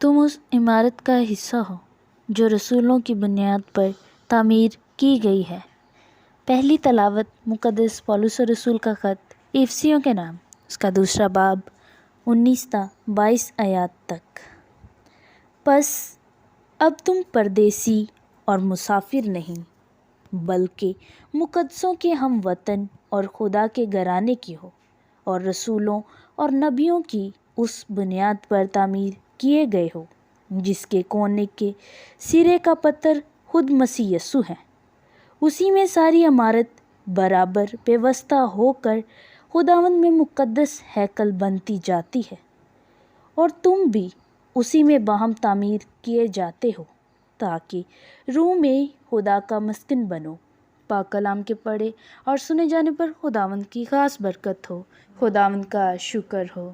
تم اس عمارت کا حصہ ہو جو رسولوں کی بنیاد پر تعمیر کی گئی ہے۔ پہلی تلاوت مقدس پولس رسول کا خط افسیوں کے نام، اس کا دوسرا باب 19 تا 22 آیات تک۔ پس اب تم پردیسی اور مسافر نہیں بلکہ مقدسوں کے ہم وطن اور خدا کے گھرانے کی ہو، اور رسولوں اور نبیوں کی اس بنیاد پر تعمیر کیے گئے ہو جس کے کونے کے سرے کا پتھر خود مسیح یسوع ہے۔ اسی میں ساری عمارت برابر پیوستہ ہو کر خداوند میں مقدس ہیکل بنتی جاتی ہے، اور تم بھی اسی میں باہم تعمیر کیے جاتے ہو تاکہ روح میں خدا کا مسکن بنو۔ پاک کلام کے پڑھے اور سنے جانے پر خداوند کی خاص برکت ہو۔ خداوند کا شکر ہو۔